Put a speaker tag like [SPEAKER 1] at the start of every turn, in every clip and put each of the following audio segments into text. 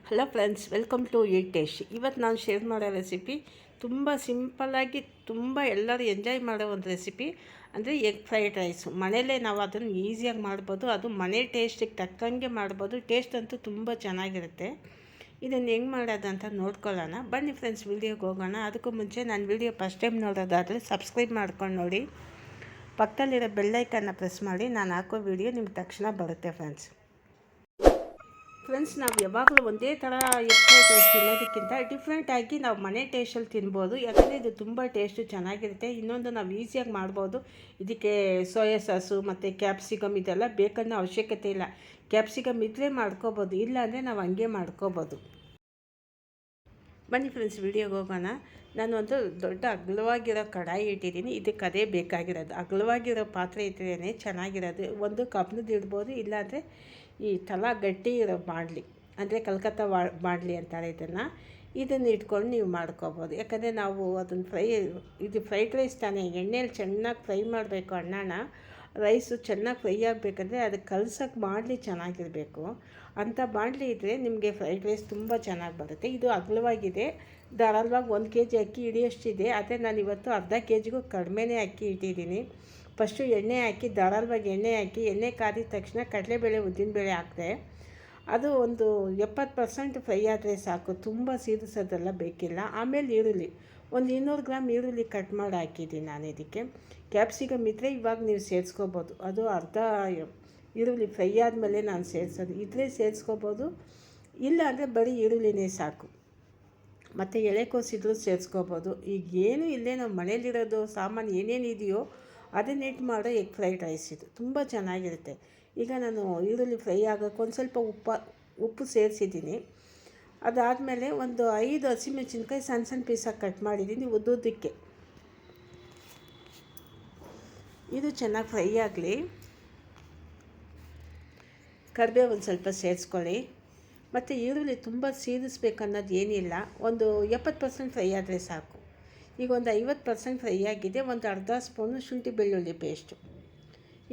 [SPEAKER 1] Hello friends, welcome to eat taste. ಇವತ್ತು ನಾನು share ಮಾಡೋ ರೆಸಿಪಿ ತುಂಬ ಸಿಂಪಲ್ಲಾಗಿ ತುಂಬ ಎಲ್ಲರೂ ಎಂಜಾಯ್ ಮಾಡೋ ಒಂದು ರೆಸಿಪಿ ಅಂದರೆ ಎಗ್ ಫ್ರೈಡ್ ರೈಸು. ಮನೆಯಲ್ಲೇ ನಾವು ಅದನ್ನು ಈಸಿಯಾಗಿ ಮಾಡ್ಬೋದು. ಅದು ಮನೆ ಟೇಸ್ಟಿಗೆ ತಕ್ಕಂಗೆ ಮಾಡ್ಬೋದು. ಟೇಸ್ಟ್ ಅಂತೂ ತುಂಬ ಚೆನ್ನಾಗಿರುತ್ತೆ. ಇದನ್ನು ಹೆಂಗೆ ಮಾಡೋದು ಅಂತ ನೋಡ್ಕೊಳ್ಳೋಣ ಬನ್ನಿ ಫ್ರೆಂಡ್ಸ್, ವೀಡಿಯೋಗೆ ಹೋಗೋಣ. ಅದಕ್ಕೂ ಮುಂಚೆ ನನ್ನ ವೀಡಿಯೋ ಫಸ್ಟ್ ಟೈಮ್ ನೋಡೋದಾದರೆ ಸಬ್ಸ್ಕ್ರೈಬ್ ಮಾಡ್ಕೊಂಡು ನೋಡಿ, ಪಕ್ಕದಲ್ಲಿರೋ ಬೆಲ್ಲೈಕನ್ನ ಪ್ರೆಸ್ ಮಾಡಿ. ನಾನು ಹಾಕೋ ವೀಡಿಯೋ ನಿಮ್ಗೆ ತಕ್ಷಣ ಬರುತ್ತೆ ಫ್ರೆಂಡ್ಸ್. ನಾವು ಯಾವಾಗಲೂ ಒಂದೇ ಥರ ಎಗ್ ಫ್ರೈಡ್ ರೈಸ್ ತಿನ್ನೋದಕ್ಕಿಂತ ಡಿಫ್ರೆಂಟಾಗಿ ನಾವು ಮನೆ ಟೇಸ್ಟಲ್ಲಿ ತಿನ್ಬೋದು. ಯಾಕಂದರೆ ಇದು ತುಂಬ ಟೇಸ್ಟು ಚೆನ್ನಾಗಿರುತ್ತೆ. ಇನ್ನೊಂದು ನಾವು ಈಸಿಯಾಗಿ ಮಾಡ್ಬೋದು. ಇದಕ್ಕೆ ಸೋಯಾ ಸಾಸು ಮತ್ತು ಕ್ಯಾಪ್ಸಿಕಮ್ ಇದೆಲ್ಲ ಬೇಕನ್ನೋ ಅವಶ್ಯಕತೆ ಇಲ್ಲ. ಕ್ಯಾಪ್ಸಿಕಮ್ ಇದ್ದರೆ ಮಾಡ್ಕೋಬೋದು, ಇಲ್ಲ ಅಂದರೆ ನಾವು ಹಂಗೆ ಮಾಡ್ಕೋಬೋದು. ಬನ್ನಿ ಫ್ರೆಂಡ್ಸ್, ವೀಡಿಯೋಗೆ ಹೋಗೋಣ. ನಾನು ಒಂದು ದೊಡ್ಡ ಅಗಲವಾಗಿರೋ ಕಡಾಯಿ ಇಟ್ಟಿದ್ದೀನಿ. ಇದಕ್ಕೆ ಅದೇ ಬೇಕಾಗಿರೋದು. ಅಗಲವಾಗಿರೋ ಪಾತ್ರೆ ಇದ್ರೇ ಚೆನ್ನಾಗಿರೋದು. ಒಂದು ಕಬ್ಬಿಣದ್ದು ಇಡ್ಬೋದು, ಇಲ್ಲಾಂದರೆ ಈ ತಲಾ ಗಟ್ಟಿ ಇರೋ ಬಾಣಲಿ ಅಂದರೆ ಕಲ್ಕತ್ತಾ ಬಾಣಲಿ ಅಂತಾರೆ ಇದನ್ನು ಇಟ್ಕೊಂಡು ನೀವು ಮಾಡ್ಕೋಬೋದು. ಯಾಕಂದರೆ ನಾವು ಅದನ್ನು ಇದು ಫ್ರೈಡ್ ರೈಸ್ ತಾನೇ, ಎಣ್ಣೆಯಲ್ಲಿ ಚೆನ್ನಾಗಿ ಫ್ರೈ ಮಾಡಬೇಕು. ರೈಸು ಚೆನ್ನಾಗಿ ಫ್ರೈ ಆಗಬೇಕಂದ್ರೆ ಅದಕ್ಕೆ ಕಲ್ಸೋಕ್ಕೆ ಬಾಣಲಿ ಚೆನ್ನಾಗಿರಬೇಕು. ಅಂಥ ಬಾಣಲಿ ಇದ್ದರೆ ನಿಮಗೆ ಫ್ರೈಡ್ ರೈಸ್ ತುಂಬ ಚೆನ್ನಾಗಿ ಬರುತ್ತೆ. ಇದು ಅಗಲವಾಗಿದೆ, ಧಾರಾಳವಾಗಿ 1 kg ಅಕ್ಕಿ ಹಿಡಿಯೋಷ್ಟಿದೆ. ಆದರೆ ನಾನು ಇವತ್ತು ಅರ್ಧ kgಗೂ ಕಡಿಮೆನೇ ಅಕ್ಕಿ ಇಟ್ಟಿದ್ದೀನಿ. ಫಸ್ಟು ಎಣ್ಣೆ ಹಾಕಿ, ಧಾರಾಳವಾಗಿ ಎಣ್ಣೆ ಹಾಕಿ, ಎಣ್ಣೆ ಕಾದಿದ ತಕ್ಷಣ ಕಡಲೆಬೇಳೆ ಉದ್ದಿನಬೇಳೆ ಹಾಕಿದೆ. ಅದು ಒಂದು 70% ಫ್ರೈ ಆದರೆ ಸಾಕು, ತುಂಬ ಸೀರಿಸೋದೆಲ್ಲ ಬೇಕಿಲ್ಲ. ಆಮೇಲೆ ಈರುಳ್ಳಿ ಒಂದು 200 ಗ್ರಾಮ್ ಈರುಳ್ಳಿ ಕಟ್ ಮಾಡಿ ಹಾಕಿದ್ದೀನಿ ನಾನು. ಇದಕ್ಕೆ ಕ್ಯಾಪ್ಸಿಕಮ್ ಇದ್ದರೆ ಇವಾಗ ನೀವು ಸೇರಿಸ್ಕೋಬೋದು. ಅದು ಅರ್ಧ ಈರುಳ್ಳಿ ಫ್ರೈ ಆದಮೇಲೆ ನಾನು ಸೇರಿಸೋದು. ಇದ್ದರೆ ಸೇರಿಸ್ಕೋಬೋದು, ಇಲ್ಲ ಅಂದರೆ ಬರೀ ಈರುಳ್ಳಿನೇ ಸಾಕು. ಮತ್ತು ಎಳೆಕೋಸಿದ್ರು ಸೇರಿಸ್ಕೋಬೋದು. ಈಗ ಏನೂ ಇಲ್ಲೇ ನಾವು ಮನೇಲಿರೋದು ಸಾಮಾನು ಏನೇನಿದೆಯೋ ಅದನ್ನಿಟ್ಟು ಮಾಡೋ ಎಗ್ ಫ್ರೈಡ್ ರೈಸ್ ಇದು ತುಂಬ ಚೆನ್ನಾಗಿರುತ್ತೆ. ಈಗ ನಾನು ಈರುಳ್ಳಿ ಫ್ರೈ ಆಗೋಕ್ಕೆ ಒಂದು ಸ್ವಲ್ಪ ಉಪ್ಪು ಸೇರಿಸಿದ್ದೀನಿ. ಅದಾದಮೇಲೆ ಒಂದು 5 ಹಸಿಮೆಣಸಿನ್ಕಾಯಿ ಸಣ್ಣ ಸಣ್ಣ ಪೀಸಾಗಿ ಕಟ್ ಮಾಡಿದ್ದೀನಿ ಉದ್ದುದ್ದಕ್ಕೆ. ಇದು ಚೆನ್ನಾಗಿ ಫ್ರೈ ಆಗಲಿ. ಕರಿಬೇವು ಒಂದು ಸ್ವಲ್ಪ ಸೇರಿಸ್ಕೊಳ್ಳಿ. ಮತ್ತು ಈರುಳ್ಳಿ ತುಂಬ ಸೀರಿಸ್ಬೇಕು ಅನ್ನೋದು ಏನಿಲ್ಲ, ಒಂದು 70% ಫ್ರೈ ಆದರೆ ಸಾಕು. ಈಗ ಒಂದು 50% ಫ್ರೈ ಆಗಿದೆ. ಒಂದು ಅರ್ಧ ಸ್ಪೂನು ಶುಂಠಿ ಬೆಳ್ಳುಳ್ಳಿ ಪೇಸ್ಟು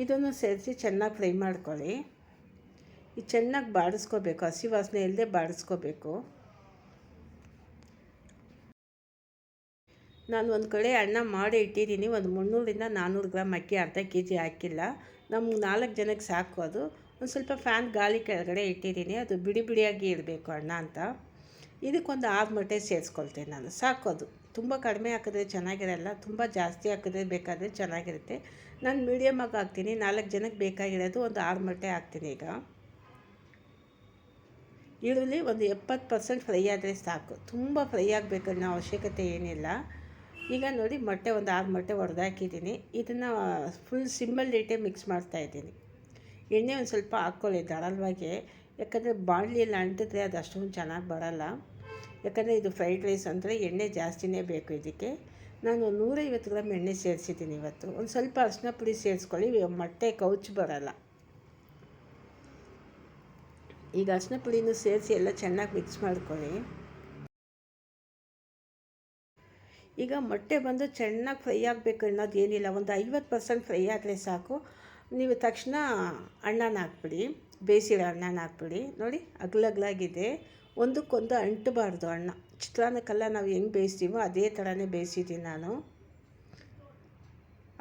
[SPEAKER 1] ಇದನ್ನು ಸೇರಿಸಿ ಚೆನ್ನಾಗಿ ಫ್ರೈ ಮಾಡ್ಕೊಳ್ಳಿ. ಇದು ಚೆನ್ನಾಗಿ ಬಾಡಿಸ್ಕೋಬೇಕು, ಹಸಿ ವಾಸನೆ ಇಲ್ಲದೆ ಬಾಡಿಸ್ಕೋಬೇಕು. ನಾನು ಒಂದು ಕಡೆ ಅನ್ನ ಮಾಡಿ ಇಟ್ಟಿದ್ದೀನಿ. ಒಂದು 300 - 400 ಗ್ರಾಮ್ ಅಕ್ಕಿ, ಅರ್ಧ kg ಹಾಕಿಲ್ಲ. ನಮ್ಗೆ 4 ಜನಕ್ಕೆ ಸಾಕು. ಅದು ಒಂದು ಸ್ವಲ್ಪ ಫ್ಯಾನ್ ಗಾಳಿ ಕೆಳಗಡೆ ಇಟ್ಟಿದ್ದೀನಿ. ಅದು ಬಿಡಿ ಬಿಡಿಯಾಗಿ ಇರಬೇಕು ಅನ್ನ ಅಂತ. ಇದಕ್ಕೊಂದು 6 ಮೊಟ್ಟೆ ಸೇರಿಸ್ಕೊಳ್ತೇನೆ ನಾನು, ಸಾಕು. ಅದು ತುಂಬ ಕಡಿಮೆ ಹಾಕಿದ್ರೆ ಚೆನ್ನಾಗಿರಲ್ಲ, ತುಂಬ ಜಾಸ್ತಿ ಹಾಕಿದ್ರೆ ಬೇಕಾದರೆ ಚೆನ್ನಾಗಿರುತ್ತೆ. ನಾನು ಮೀಡಿಯಮಾಗಿ ಹಾಕ್ತೀನಿ. 4 ಜನಕ್ಕೆ ಬೇಕಾಗಿರೋದು ಒಂದು 6 ಮೊಟ್ಟೆ ಹಾಕ್ತೀನಿ. ಈಗ ಈರುಳ್ಳಿ ಒಂದು 70% ಫ್ರೈ ಆದರೆ ಸಾಕು, ತುಂಬ ಫ್ರೈ ಆಗಬೇಕನ್ನೋ ಅವಶ್ಯಕತೆ ಏನಿಲ್ಲ. ಈಗ ನೋಡಿ, ಮೊಟ್ಟೆ ಒಂದು 6 ಮೊಟ್ಟೆ ಹೊಡೆದಾಕಿದ್ದೀನಿ. ಇದನ್ನು ಫುಲ್ ಸಿಮ್ಮಲ್ಲಿಟ್ಟೆ ಮಿಕ್ಸ್ ಮಾಡ್ತಾಯಿದ್ದೀನಿ. ಎಣ್ಣೆ ಒಂದು ಸ್ವಲ್ಪ ಹಾಕ್ಕೊಳ್ಳಿ ಧಾರಾಳವಾಗಿ, ಯಾಕಂದರೆ ಬಾಣಲಿಯಲ್ಲಿ ಅಂಟಿದ್ರೆ ಅದು ಅಷ್ಟೊಂದು ಚೆನ್ನಾಗಿ ಬರೋಲ್ಲ. ಯಾಕಂದರೆ ಇದು ಫ್ರೈಡ್ ರೈಸ್ ಅಂದರೆ ಎಣ್ಣೆ ಜಾಸ್ತಿನೇ ಬೇಕು. ಇದಕ್ಕೆ ನಾನು 150 ಗ್ರಾಮ್ ಎಣ್ಣೆ ಸೇರಿಸಿದ್ದೀನಿ ಇವತ್ತು. ಒಂದು ಸ್ವಲ್ಪ ಅರಿಶಿನ ಪುಡಿ ಸೇರಿಸ್ಕೊಳ್ಳಿ, ಮೊಟ್ಟೆ ಕೌಚ್ ಬರೋಲ್ಲ. ಈಗ ಅರಿಶಿನ ಪುಡಿನೂ ಸೇರಿಸಿ ಎಲ್ಲ ಚೆನ್ನಾಗಿ ಮಿಕ್ಸ್ ಮಾಡ್ಕೊಳ್ಳಿ. ಈಗ ಮೊಟ್ಟೆ ಬಂದು ಚೆನ್ನಾಗಿ ಫ್ರೈ ಆಗಬೇಕು ಅನ್ನೋದು ಏನಿಲ್ಲ, ಒಂದು 50% ಫ್ರೈ ಆದರೆ ಸಾಕು. ನೀವು ತಕ್ಷಣ ಅಣ್ಣನ ಹಾಕ್ಬಿಡಿ, ಬೇಯಿಸಿರೋ ಅಣ್ಣನ ಹಾಕ್ಬಿಡಿ. ನೋಡಿ, ಅಗಲಾಗಿದೆ, ಒಂದಕ್ಕೊಂದು ಅಂಟಬಾರ್ದು ಅನ್ನ. ಚಿತ್ರಾನ್ನಕ್ಕೆಲ್ಲ ನಾವು ಹೆಂಗೆ ಬೇಯಿಸ್ತೀವೋ ಅದೇ ಥರನೇ ಬೇಯಿಸಿದ್ದೀನಿ ನಾನು.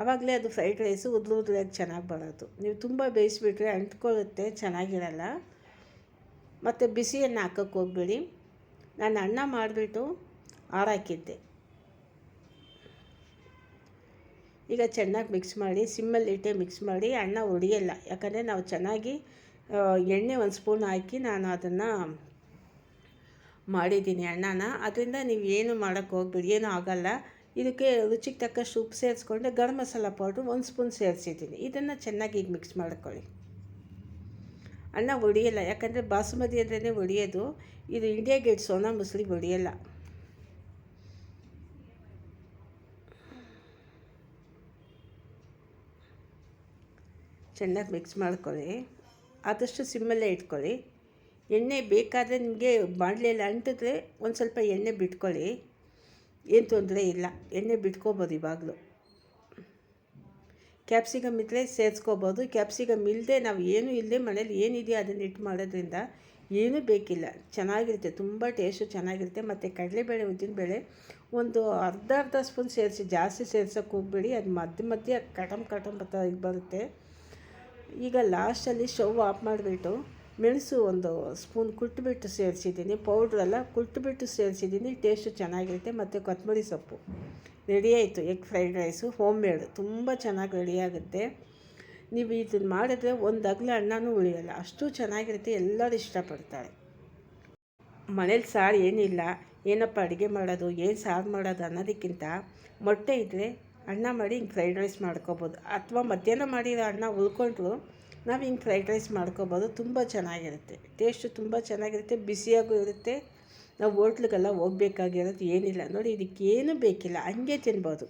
[SPEAKER 1] ಆವಾಗಲೇ ಅದು ಫ್ರೈಡ್ ರೈಸು ಉದ್ರಾಗಿ ಚೆನ್ನಾಗಿ ಬರೋದು. ನೀವು ತುಂಬ ಬೇಯಿಸಿಬಿಟ್ರೆ ಅಂಟ್ಕೊಳ್ಳುತ್ತೆ, ಚೆನ್ನಾಗಿರಲ್ಲ. ಮತ್ತು ಬಿಸಿಯನ್ನು ಹಾಕೋಕ್ಕೆ ಹೋಗ್ಬೇಡಿ. ನಾನು ಅನ್ನ ಮಾಡಿಬಿಟ್ಟು ಆರಾಕಿದ್ದೆ. ಈಗ ಚೆನ್ನಾಗಿ ಮಿಕ್ಸ್ ಮಾಡಿ, ಸಿಮ್ಮಲ್ಲಿಟ್ಟೆ ಮಿಕ್ಸ್ ಮಾಡಿ. ಅನ್ನ ಒಡೆಯಲ್ಲ, ಯಾಕಂದರೆ ನಾವು ಚೆನ್ನಾಗಿ ಎಣ್ಣೆ 1 ಸ್ಪೂನ್ ಹಾಕಿ ನಾನು ಅದನ್ನು ಮಾಡಿದ್ದೀನಿ ಅಣ್ಣನ. ಅದರಿಂದ ನೀವು ಏನು ಮಾಡೋಕ್ಕೆ ಹೋಗ್ಬೇಡಿ, ಏನೂ ಆಗೋಲ್ಲ. ಇದಕ್ಕೆ ರುಚಿಗೆ ತಕ್ಕಷ್ಟು ಉಪ್ಪು ಸೇರಿಸ್ಕೊಂಡೆ, ಗರಂ ಮಸಾಲ ಪೌಡ್ರು 1 ಸ್ಪೂನ್ ಸೇರಿಸಿದ್ದೀನಿ. ಇದನ್ನು ಚೆನ್ನಾಗಿ ಈಗ ಮಿಕ್ಸ್ ಮಾಡ್ಕೊಳ್ಳಿ. ಅನ್ನ ಒಡೆಯಲ್ಲ, ಯಾಕಂದರೆ ಬಾಸುಮತಿ ಅಂದ್ರೇ ಒಡೆಯೋದು. ಇದು ಇಂಡಿಯಾ ಗೇಟ್ ಸೋನಾ ಮಸೂರಿ ಒಡೆಯಲ್ಲ. ಚೆನ್ನಾಗಿ ಮಿಕ್ಸ್ ಮಾಡ್ಕೊಳ್ಳಿ, ಆದಷ್ಟು ಸಿಮ್ಮಲ್ಲೇ ಇಟ್ಕೊಳ್ಳಿ. ಎಣ್ಣೆ ಬೇಕಾದರೆ ನಿಮಗೆ ಬಾಣಲೆಯಲ್ಲಿ ಅಂಟಿದ್ರೆ ಒಂದು ಸ್ವಲ್ಪ ಎಣ್ಣೆ ಬಿಟ್ಕೊಳ್ಳಿ, ಏನು ತೊಂದರೆ ಇಲ್ಲ. ಎಣ್ಣೆ ಬಿಟ್ಕೋಬೋದು ಇವಾಗಲೂ. ಕ್ಯಾಪ್ಸಿಕಮ್ ಇದ್ದರೆ ಸೇರಿಸ್ಕೋಬೋದು. ಕ್ಯಾಪ್ಸಿಕಮ್ ಇಲ್ಲದೆ ನಾವು ಏನೂ ಇಲ್ಲದೆ ಮನೇಲಿ ಏನಿದೆಯೋ ಅದನ್ನು ಇಟ್ಟು ಮಾಡೋದ್ರಿಂದ ಏನೂ ಬೇಕಿಲ್ಲ, ಚೆನ್ನಾಗಿರುತ್ತೆ, ತುಂಬ ಟೇಸ್ಟು ಚೆನ್ನಾಗಿರುತ್ತೆ. ಮತ್ತು ಕಡಲೆಬೇಳೆ ಉದ್ದಿನಬೇಳೆ ಒಂದು ಅರ್ಧ ಸ್ಪೂನ್ ಸೇರಿಸಿ, ಜಾಸ್ತಿ ಸೇರ್ಸೋಕ್ಕೆ ಹೋಗಬೇಡಿ, ಅದು ಮಧ್ಯ ಮಧ್ಯೆ ಕಟಮ್ ಅಂತ ಇದು ಬರುತ್ತೆ. ಈಗ ಲಾಸ್ಟಲ್ಲಿ ಸ್ಟವ್ ಆಫ್ ಮಾಡಿಬಿಟ್ಟು ಮೆಣಸು ಒಂದು ಸ್ಪೂನ್ ಕುಟ್ಬಿಟ್ಟು ಸೇರಿಸಿದ್ದೀನಿ, ಪೌಡ್ರೆಲ್ಲ ಕುಟ್ಬಿಟ್ಟು ಸೇರಿಸಿದ್ದೀನಿ, ಟೇಸ್ಟು ಚೆನ್ನಾಗಿರುತ್ತೆ. ಮತ್ತು ಕೊತ್ತಂಬರಿ ಸೊಪ್ಪು ರೆಡಿ ಆಯಿತು. Egg fried rice home made ತುಂಬ ಚೆನ್ನಾಗಿ ರೆಡಿಯಾಗುತ್ತೆ. ನೀವು ಇದನ್ನು ಮಾಡಿದ್ರೆ ಒಂದು ಅಗಲ ಅನ್ನನೂ ಉಳಿಯೋಲ್ಲ, ಅಷ್ಟು ಚೆನ್ನಾಗಿರುತ್ತೆ, ಎಲ್ಲರೂ ಇಷ್ಟಪಡ್ತಾರೆ. ಮನೇಲಿ ಸಾರು ಏನಿಲ್ಲ, ಏನಪ್ಪ ಅಡುಗೆ ಮಾಡೋದು, ಏನು ಸಾರು ಮಾಡೋದು ಅನ್ನೋದಕ್ಕಿಂತ ಮೊಟ್ಟೆ ಇದ್ದರೆ ಅನ್ನ ಮಾಡಿ ಹಿಂಗೆ ಫ್ರೈಡ್ ರೈಸ್ ಮಾಡ್ಕೊಬೋದು. ಅಥವಾ ಮಧ್ಯಾಹ್ನ ಮಾಡಿರೋ ಅನ್ನ ಉಳ್ಕೊಂಡ್ರು ನಾವು ಹಿಂಗೆ ಫ್ರೈಡ್ ರೈಸ್ ಮಾಡ್ಕೊಬೋದು. ತುಂಬ ಚೆನ್ನಾಗಿರುತ್ತೆ, ಟೇಸ್ಟು ತುಂಬ ಚೆನ್ನಾಗಿರುತ್ತೆ, ಬಿಸಿಯಾಗೂ ಇರುತ್ತೆ. ನಾವು ಹೋಟ್ಲಿಗೆಲ್ಲ ಹೋಗ್ಬೇಕಾಗಿರೋದು ಏನಿಲ್ಲ ನೋಡಿ, ಇದಕ್ಕೇನು ಬೇಕಿಲ್ಲ, ಹಂಗೆ ತಿನ್ಬೋದು.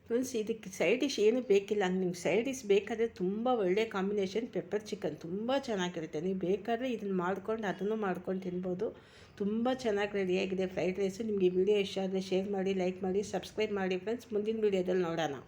[SPEAKER 1] ಫ್ರೆಂಡ್ಸ್, ಇದಕ್ಕೆ ಸೈಡ್ ಡಿಶ್ ಏನು ಬೇಕಿಲ್ಲ. ನಿಮ್ಗೆ ಸೈಡ್ ಡಿಶ್ ಬೇಕಾದರೆ ತುಂಬ ಒಳ್ಳೆಯ ಕಾಂಬಿನೇಷನ್ ಪೆಪ್ಪರ್ ಚಿಕನ್ ತುಂಬ ಚೆನ್ನಾಗಿರುತ್ತೆ. ನೀವು ಬೇಕಾದರೆ ಇದನ್ನು ಮಾಡ್ಕೊಂಡು ಅದನ್ನು ಮಾಡ್ಕೊಂಡು ತಿನ್ಬೋದು. ತುಂಬ ಚೆನ್ನಾಗಿ ರೆಡಿಯಾಗಿದೆ ಫ್ರೈಡ್ ರೈಸು. ನಿಮಗೆ ಈ ವಿಡಿಯೋ ಇಷ್ಟ ಆದರೆ ಶೇರ್ ಮಾಡಿ, ಲೈಕ್ ಮಾಡಿ, ಸಬ್ಸ್ಕ್ರೈಬ್ ಮಾಡಿ ಫ್ರೆಂಡ್ಸ್. ಮುಂದಿನ ವೀಡಿಯೋದಲ್ಲಿ ನೋಡೋಣ.